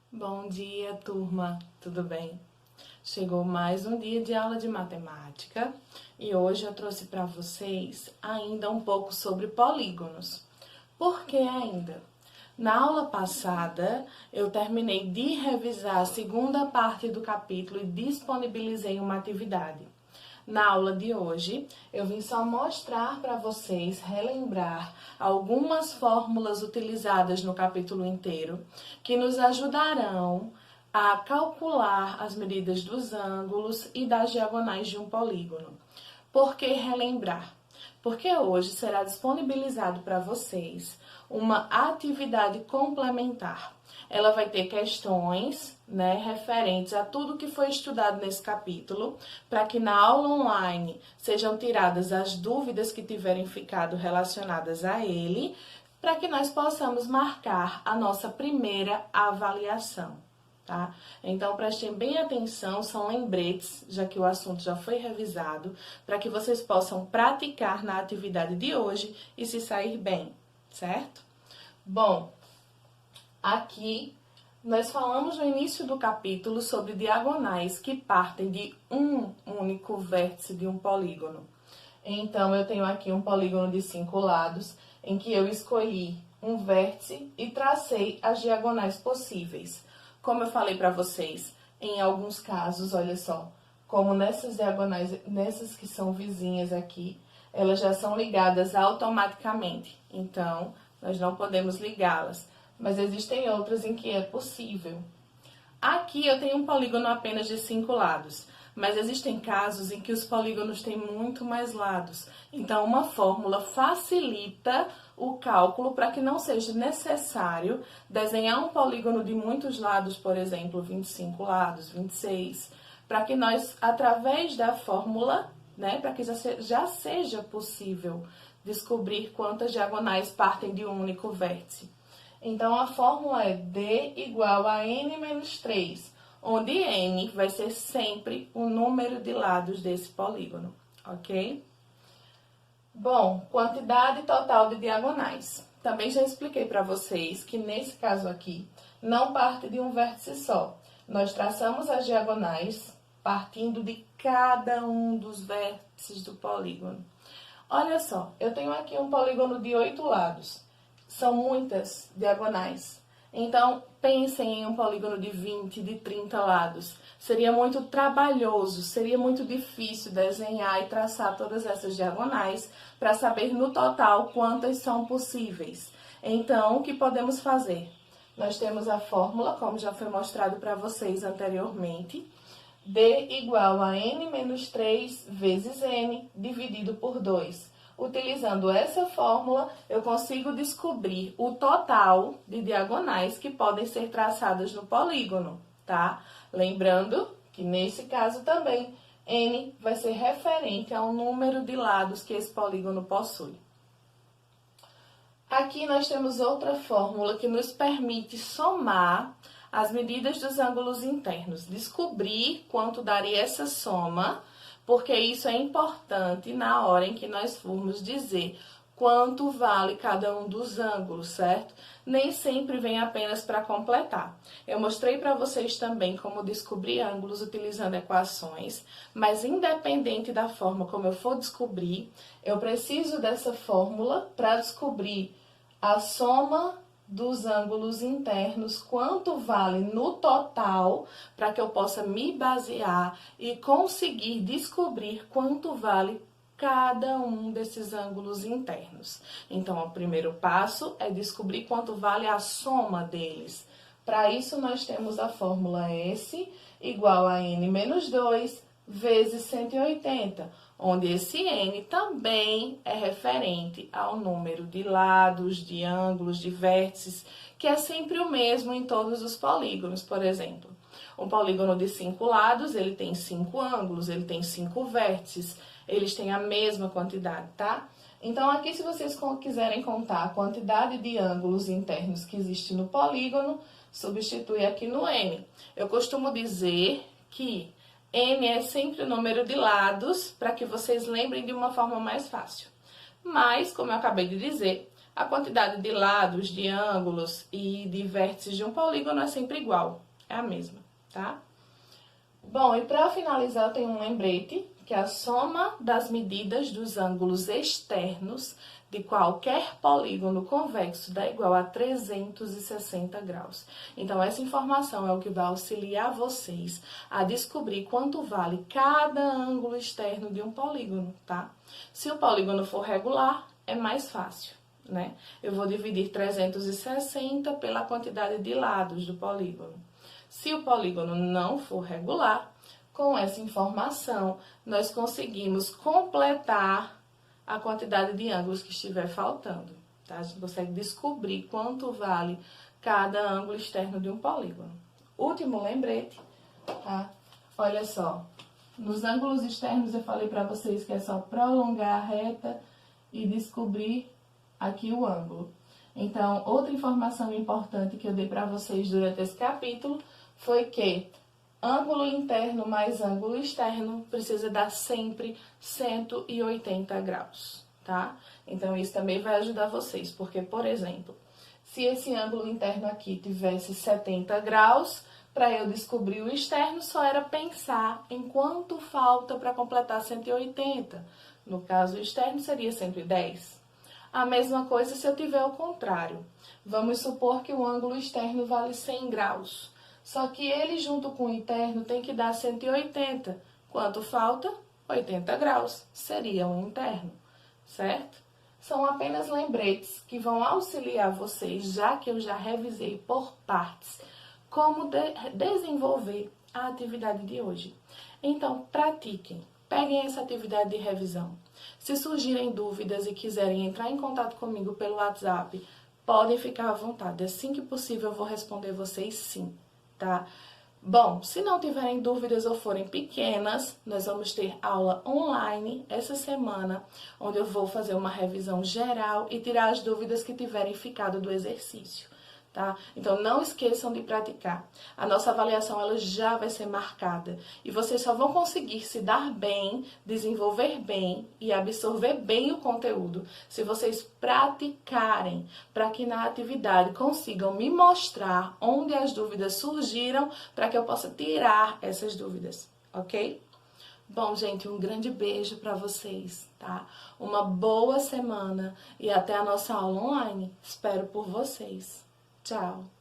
Bom dia, turma, tudo bem? Chegou mais um dia de aula de matemática e hoje eu trouxe para vocês ainda um pouco sobre polígonos. Por que ainda? Na aula passada, eu terminei de revisar a segunda parte do capítulo e disponibilizei uma atividade. Na aula de hoje, eu vim só mostrar para vocês, relembrar algumas fórmulas utilizadas no capítulo inteiro, que nos ajudarão a calcular as medidas dos ângulos e das diagonais de um polígono. Por que relembrar? Porque hoje será disponibilizado para vocês uma atividade complementar. Ela vai ter questões, referentes a tudo que foi estudado nesse capítulo, para que na aula online sejam tiradas as dúvidas que tiverem ficado relacionadas a ele, para que nós possamos marcar a nossa primeira avaliação. Tá? Então, prestem bem atenção, são lembretes, já que o assunto já foi revisado, para que vocês possam praticar na atividade de hoje e se sair bem, certo? Bom, aqui nós falamos no início do capítulo sobre diagonais que partem de um único vértice de um polígono. Então, eu tenho aqui um polígono de 5 lados, em que eu escolhi um vértice e tracei as diagonais possíveis. Como eu falei para vocês, em alguns casos, olha só, como nessas diagonais, nessas que são vizinhas aqui, elas já são ligadas automaticamente. Então, nós não podemos ligá-las. Mas existem outras em que é possível. Aqui eu tenho um polígono apenas de 5 lados, mas existem casos em que os polígonos têm muito mais lados. Então, uma fórmula facilita o cálculo para que não seja necessário desenhar um polígono de muitos lados, por exemplo, 25 lados, 26, para que nós, através da fórmula, para que já seja possível descobrir quantas diagonais partem de um único vértice. Então, a fórmula é D igual a N menos 3, onde N vai ser sempre o número de lados desse polígono, ok? Bom, quantidade total de diagonais. Também já expliquei para vocês que nesse caso aqui, não parte de um vértice só. Nós traçamos as diagonais partindo de cada um dos vértices do polígono. Olha só, eu tenho aqui um polígono de 8 lados. São muitas diagonais. Então, pensem em um polígono de 20, de 30 lados. Seria muito trabalhoso, seria muito difícil desenhar e traçar todas essas diagonais para saber no total quantas são possíveis. Então, o que podemos fazer? Nós temos a fórmula, como já foi mostrado para vocês anteriormente, D igual a N menos 3 vezes N dividido por 2. Utilizando essa fórmula, eu consigo descobrir o total de diagonais que podem ser traçadas no polígono, tá? Lembrando que nesse caso também, N vai ser referente ao número de lados que esse polígono possui. Aqui nós temos outra fórmula que nos permite somar as medidas dos ângulos internos, descobrir quanto daria essa soma, porque isso é importante na hora em que nós formos dizer quanto vale cada um dos ângulos, certo? Nem sempre vem apenas para completar. Eu mostrei para vocês também como descobrir ângulos utilizando equações, mas independente da forma como eu for descobrir, eu preciso dessa fórmula para descobrir a soma dos ângulos internos, quanto vale no total, para que eu possa me basear e conseguir descobrir quanto vale cada um desses ângulos internos. Então, o primeiro passo é descobrir quanto vale a soma deles. Para isso, nós temos a fórmula S igual a N menos 2 vezes 180, onde esse N também é referente ao número de lados, de ângulos, de vértices, que é sempre o mesmo em todos os polígonos. Por exemplo, um polígono de 5 lados, ele tem 5 ângulos, ele tem 5 vértices, eles têm a mesma quantidade, tá? Então, aqui, se vocês quiserem contar a quantidade de ângulos internos que existe no polígono, substitui aqui no N. Eu costumo dizer que N é sempre o número de lados, para que vocês lembrem de uma forma mais fácil. Mas, como eu acabei de dizer, a quantidade de lados, de ângulos e de vértices de um polígono é sempre igual, é a mesma, tá? Bom, e para finalizar eu tenho um lembrete, que a soma das medidas dos ângulos externos de qualquer polígono convexo dá igual a 360 graus. Então, essa informação é o que vai auxiliar vocês a descobrir quanto vale cada ângulo externo de um polígono, tá? Se o polígono for regular, é mais fácil, né? Eu vou dividir 360 pela quantidade de lados do polígono. Se o polígono não for regular, com essa informação, nós conseguimos completar a quantidade de ângulos que estiver faltando, tá? A gente consegue descobrir quanto vale cada ângulo externo de um polígono. Último lembrete, tá? Olha só, nos ângulos externos eu falei para vocês que é só prolongar a reta e descobrir aqui o ângulo. Então, outra informação importante que eu dei para vocês durante esse capítulo foi que ângulo interno mais ângulo externo precisa dar sempre 180 graus, tá? Então, isso também vai ajudar vocês, porque, por exemplo, se esse ângulo interno aqui tivesse 70 graus, para eu descobrir o externo, só era pensar em quanto falta para completar 180. No caso, o externo seria 110. A mesma coisa se eu tiver o contrário. Vamos supor que o ângulo externo vale 100 graus. Só que ele junto com o interno tem que dar 180. Quanto falta? 80 graus. Seria um interno, certo? São apenas lembretes que vão auxiliar vocês, já que eu já revisei por partes, como desenvolver a atividade de hoje. Então, pratiquem. Peguem essa atividade de revisão. Se surgirem dúvidas e quiserem entrar em contato comigo pelo WhatsApp, podem ficar à vontade. Assim que possível, eu vou responder vocês sim, tá? Bom, se não tiverem dúvidas ou forem pequenas, nós vamos ter aula online essa semana, onde eu vou fazer uma revisão geral e tirar as dúvidas que tiverem ficado do exercício. Tá? Então, não esqueçam de praticar. A nossa avaliação ela já vai ser marcada. E vocês só vão conseguir se dar bem, desenvolver bem e absorver bem o conteúdo se vocês praticarem, para que na atividade consigam me mostrar onde as dúvidas surgiram, para que eu possa tirar essas dúvidas, ok? Bom, gente, um grande beijo para vocês, tá? Uma boa semana e até a nossa aula online. Espero por vocês. Tchau!